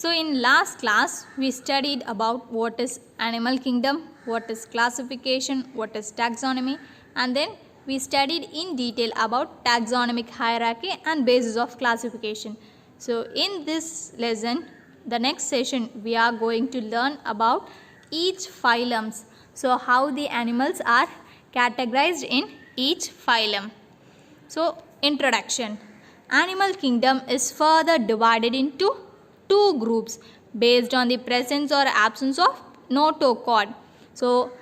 So in last class we studied about what is animal kingdom, what is classification, what is taxonomy, and then we studied in detail about taxonomic hierarchy and basis of classification. So in this lesson, the next session we are going to learn about each phylums. So how the animals are categorized in each phylum. So introduction. Animal kingdom is further divided into two groups based on the presence or absence of notochord. So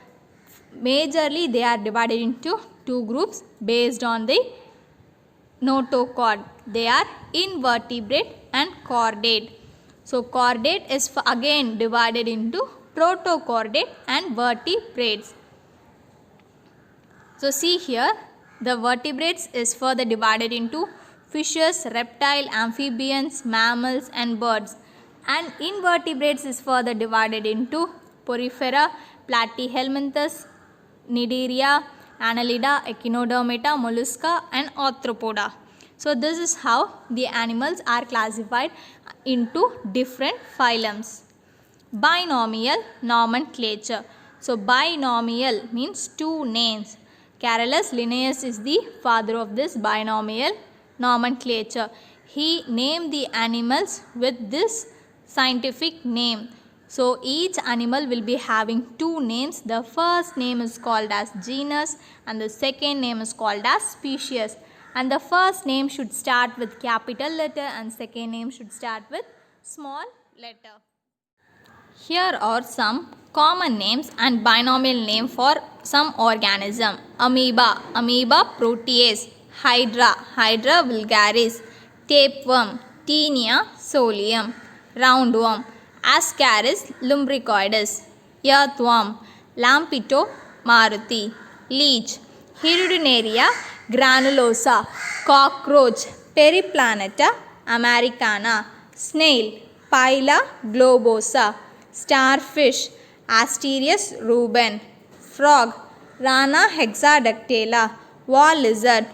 majorly they are divided into two groups based on the notochord. They are invertebrate and chordate. So chordate is again divided into protochordate and vertebrates. So see here, the vertebrates is further divided into fishes, reptile, amphibians, mammals and birds. And invertebrates is further divided into porifera, platyhelminthes, cnidaria, annelida, echinodermata, mollusca and arthropoda. So this is how the animals are classified into different phylums. Binomial nomenclature. So binomial means two names. Carolus Linnaeus is the father of this binomial nomenclature. He named the animals with this scientific name. So each animal will be having two names. The first name is called as genus and the second name is called as species. And the first name should start with capital letter and second name should start with small letter. Here are some common names and binomial name for some organism. Amoeba, Amoeba protease. Hydra, Hydra vulgaris. Tapeworm, Taenia solium. Roundworm, Ascaris lumbricoides. Earthworm, Lampito maruti. Leech, Hirudinaria granulosa. Cockroach, Periplaneta americana. Snail, Pila globosa. Starfish, Asterias ruben. Frog, Rana hexadactyla. Wall lizard,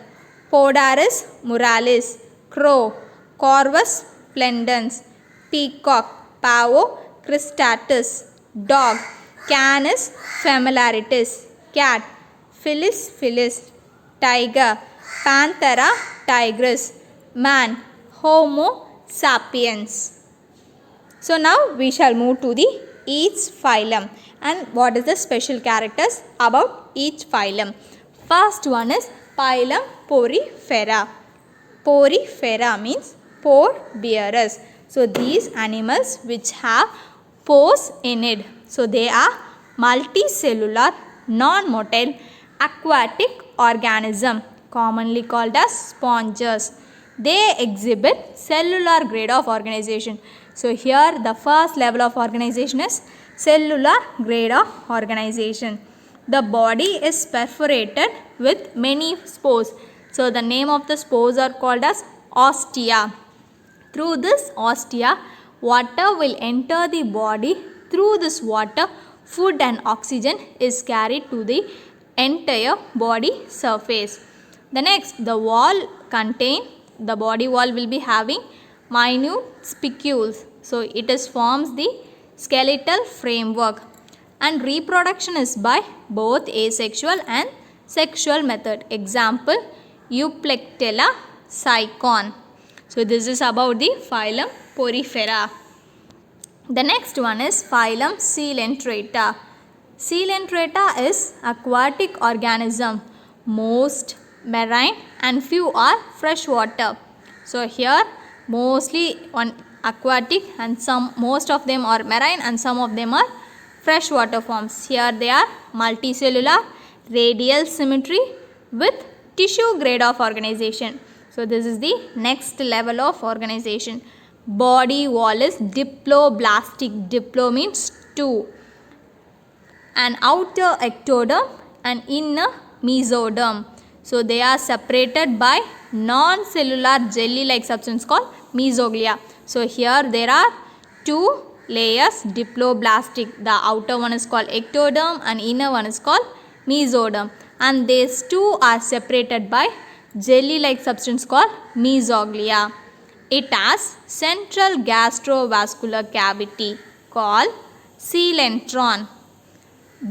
Podarus muralis. Crow, Corvus splendens. Peacock, Pavo cristatus. Dog, Canis familiaritis. Cat, Felis felis. Tiger, Panthera tigris. Man, Homo sapiens. So now we shall move to the each phylum and what is the special characters about each phylum. First one is phylum Porifera. Porifera means pore bearers. So these animals which have pores in it. So they are multicellular, non-motile, aquatic organism commonly called as sponges. They exhibit cellular grade of organization. So here the first level of organization is cellular grade of organization. The body is perforated with many spores. So the name of the spores are called as ostia. Through this ostia, water will enter the body. Through this water, food and oxygen is carried to the entire body surface. The next, the body wall will be having minute spicules. So it forms the skeletal framework. And reproduction is by both asexual and sexual method. Example, Euplectella cycon. So this is about the phylum Porifera. The next one is phylum Coelenterata. Coelenterata is aquatic organism. Most marine and few are freshwater. So here mostly one aquatic and most of them are marine and some of them are freshwater forms. Here they are multicellular, radial symmetry with tissue grade of organization. So this is the next level of organization. Body wall is diploblastic. Diplo means two. An outer ectoderm and inner mesoderm. So they are separated by non-cellular jelly-like substance called mesoglea. So here there are two layers diploblastic. The outer one is called ectoderm and inner one is called mesoderm. And these two are separated by jelly-like substance called mesoglea. It has central gastrovascular cavity called coelentron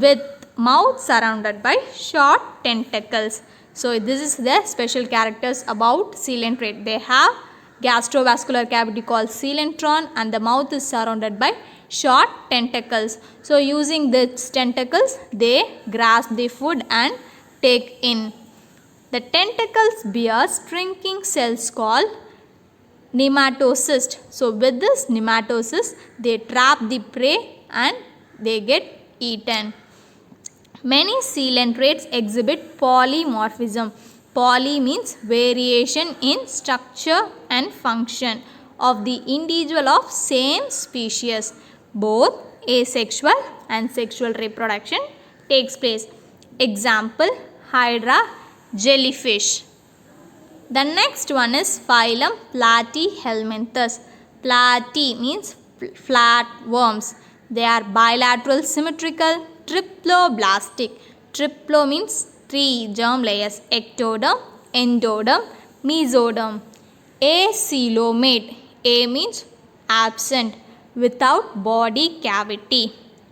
with mouth surrounded by short tentacles. So this is the special characters about coelenterate. They have gastrovascular cavity called coelentron and the mouth is surrounded by short tentacles. So using these tentacles they grasp the food and take in. The tentacles bear shrinking cells called nematocysts. So with this nematocysts they trap the prey and they get eaten. Many coelentrates exhibit polymorphism. Poly means variation in structure and function of the individual of same species. Both asexual and sexual reproduction takes place. Example, Hydra jellyfish. The next one is phylum Platyhelminthes. Platy means flat worms. They are bilateral symmetrical triploblastic. Triplo means 3 germ layers: ectoderm, endoderm, mesoderm. Acoelomate. A means absent, without body cavity.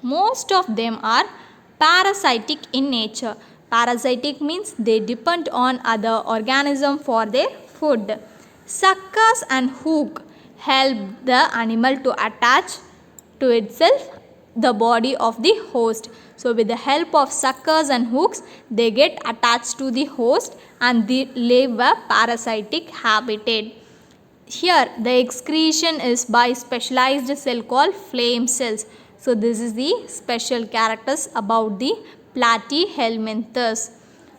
Most of them are parasitic in nature. Parasitic means they depend on other organisms for their food. Suckers and hook help the animal to attach to itself the body of the host. So with the help of suckers and hooks they get attached to the host and they live a parasitic habitat. Here the excretion is by specialized cell called flame cells. So this is the special characters about the Platyhelminthes.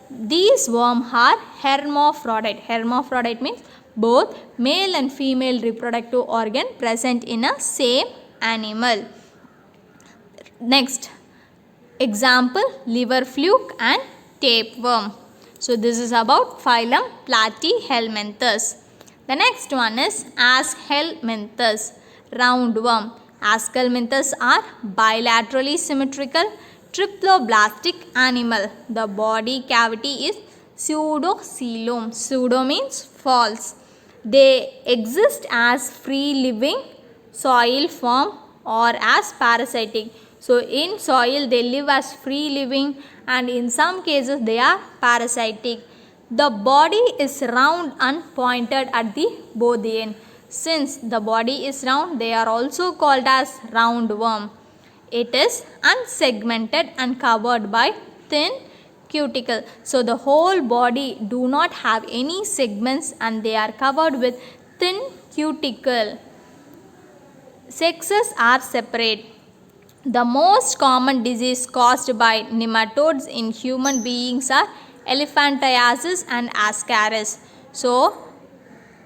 These worms are hermaphrodite. Hermaphrodite means both male and female reproductive organ present in a same animal. Next, example, liver fluke and tapeworm. So this is about phylum Platyhelminthes. The next one is Aschelminthes, roundworm. Aschelminthes are bilaterally symmetrical triploblastic animal. The body cavity is pseudocoelom. Pseudo means false. They exist as free living soil form or as parasitic. So in soil they live as free living and in some cases they are parasitic. The body is round and pointed at the both end. Since the body is round they are also called as roundworm. It is unsegmented and covered by thin cuticle. So the whole body do not have any segments and they are covered with thin cuticle. Sexes are separate. The most common disease caused by nematodes in human beings are elephantiasis and ascaris. So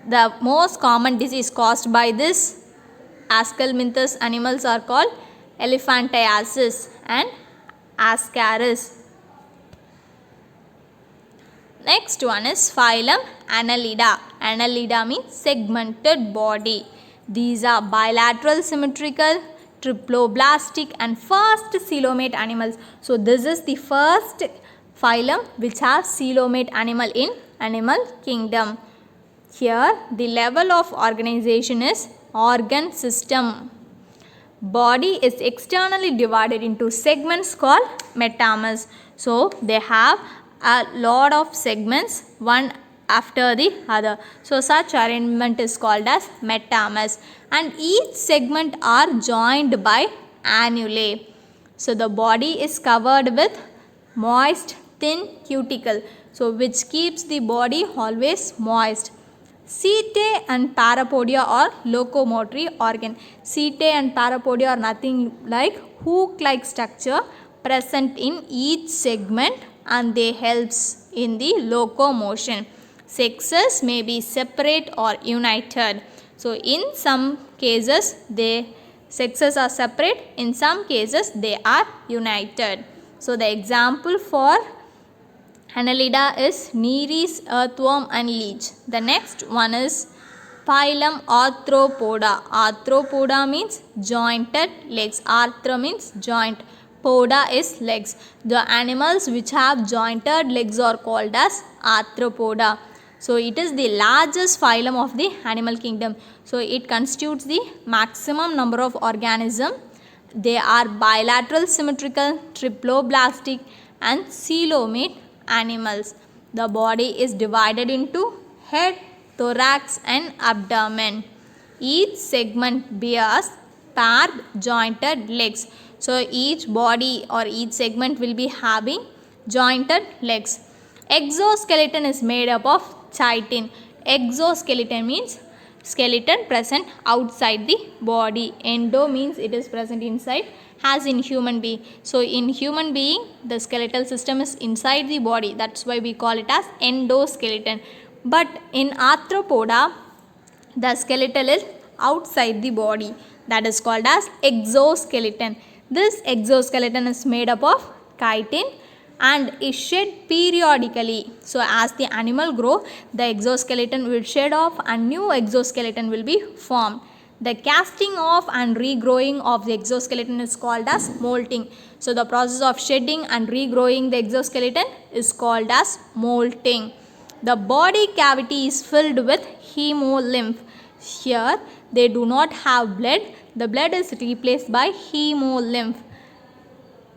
the most common disease caused by this Aschelminthes animals are called elephantiasis and ascaris. Next one is phylum Annelida. Annelida means segmented body. These are bilateral symmetrical triploblastic and first coelomate animals. So this is the first phylum which has coelomate animal in animal kingdom. Here the level of organization is organ system. Body is externally divided into segments called metamas. So they have a lot of segments one after the other. So such arrangement is called as metamas and each segment are joined by annulae. So the body is covered with moist thin cuticle, so which keeps the body always moist. Setae and parapodia are locomotory organ. Setae and parapodia are nothing like hook-like structure present in each segment and they helps in the locomotion. Sexes may be separate or united. So in some cases sexes are separate, in some cases they are united. So the example for Annelida is Nereis earthworm and leech. The next one is phylum Arthropoda. Arthropoda means jointed legs. Arthro means joint. Poda is legs. The animals which have jointed legs are called as arthropoda. So it is the largest phylum of the animal kingdom. So it constitutes the maximum number of organisms. They are bilateral symmetrical, triploblastic and coelomate animals. The body is divided into head, thorax and abdomen. Each segment bears paired jointed legs. So each body or each segment will be having jointed legs. Exoskeleton is made up of chitin. Exoskeleton means skeleton present outside the body. Endo means it is present inside, as in human being. So in human being, the skeletal system is inside the body. That's why we call it as endoskeleton. But in arthropoda, the skeletal is outside the body. That is called as exoskeleton. This exoskeleton is made up of chitin and is shed periodically. So as the animal grow, the exoskeleton will shed off and new exoskeleton will be formed. The casting off and regrowing of the exoskeleton is called as molting. So the process of shedding and regrowing the exoskeleton is called as molting. The body cavity is filled with hemolymph. Here they do not have blood. The blood is replaced by hemolymph.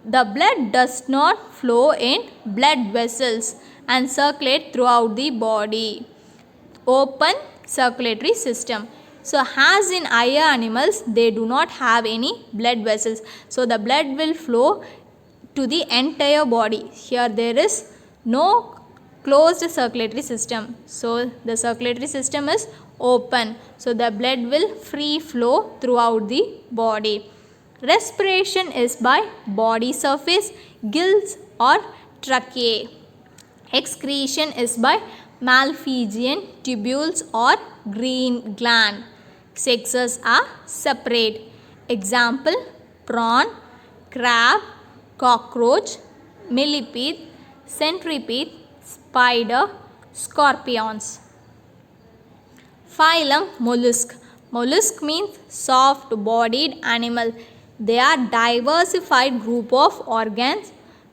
The blood does not flow in blood vessels and circulate throughout the body. Open circulatory system. So as in higher animals, they do not have any blood vessels. So the blood will flow to the entire body. Here there is no closed circulatory system. So the circulatory system is open. So the blood will free flow throughout the body. Respiration is by body surface, gills or tracheae. Excretion is by Malpighian tubules or green gland. Sexes are separate. Example: prawn, crab, cockroach, millipede, centipede, spider, scorpions. Phylum mollusk. Mollusk means soft-bodied animal. They are diversified group of organs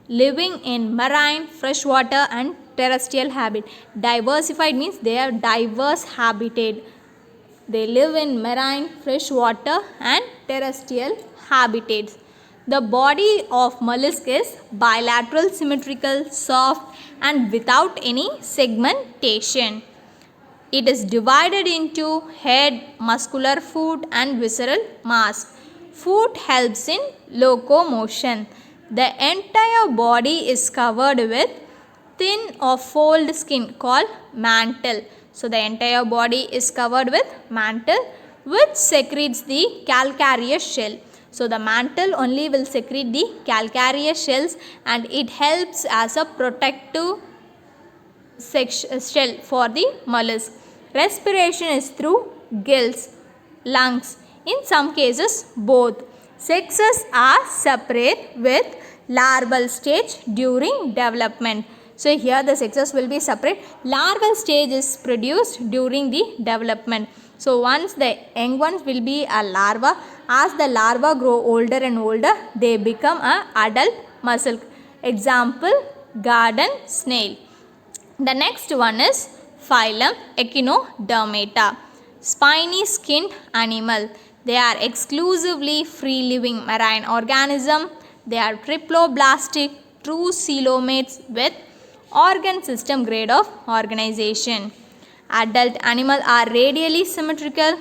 living in marine, freshwater and terrestrial habitat. Diversified means they are diverse habitat. They live in marine, freshwater and terrestrial habitats. The body of mollusk is bilateral, symmetrical, soft and without any segmentation. It is divided into head, muscular foot and visceral mass. Foot helps in locomotion. The entire body is covered with thin or fold skin called mantle. So the entire body is covered with mantle which secretes the calcareous shell. So the mantle only will secrete the calcareous shells and it helps as a protective shell for the mollusk. Respiration is through gills, lungs. In some cases both. Sexes are separate with larval stage during development. So here the sexes will be separate. Larval stage is produced during the development. So once the young ones will be a larva, as the larva grow older and older, they become an adult mussel. Example: garden snail. The next one is phylum Echinodermata. Spiny skinned animal. They are exclusively free living marine organism. They are triploblastic, true coelomates with organ system grade of organization. Adult animals are radially symmetrical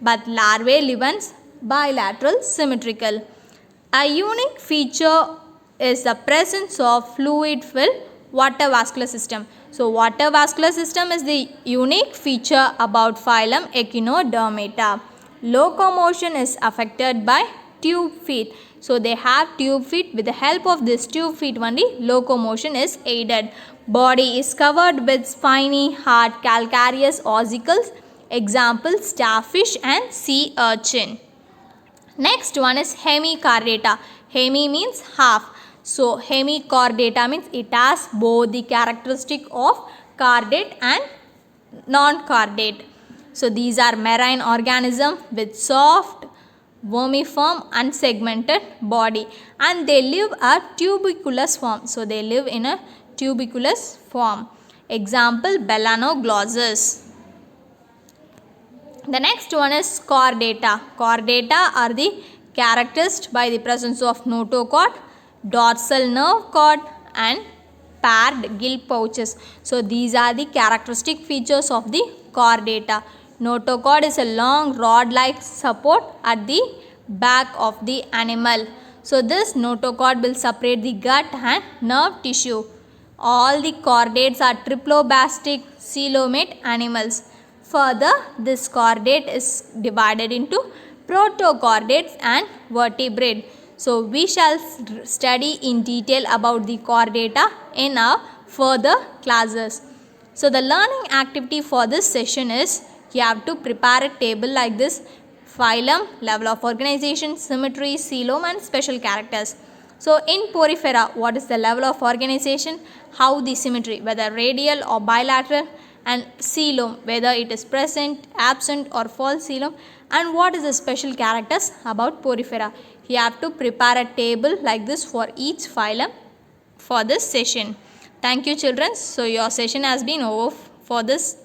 but larvae live bilateral symmetrical. A unique feature is the presence of fluid filled water vascular system. So water vascular system is the unique feature about phylum Echinodermata. Locomotion is affected by tube feet. So they have tube feet. With the help of this tube feet only locomotion is aided. Body is covered with spiny, hard, calcareous ossicles. Example: starfish and sea urchin. Next one is hemichordata. Hemi means half. So hemichordata means it has both the characteristic of chordate and non-chordate. So these are marine organisms with soft, vermiform, unsegmented body and they live a tuberculous form. So they live in a tuberculous form. Example, Belanoglossus. The next one is chordata. Chordata are the characterized by the presence of notochord, dorsal nerve cord and paired gill pouches. So these are the characteristic features of the chordata. Notochord is a long rod-like support at the back of the animal. So this notochord will separate the gut and nerve tissue. All the chordates are triplobastic coelomate animals. Further, this chordate is divided into protochordates and vertebrate. So we shall study in detail about the chordata in our further classes. So the learning activity for this session is you have to prepare a table like this: phylum, level of organization, symmetry, coelom and special characters. So in Porifera, what is the level of organization, how the symmetry, whether radial or bilateral, and coelom, whether it is present, absent or false coelom, and what is the special characters about Porifera. You have to prepare a table like this for each phylum for this session. Thank you children. So your session has been over for this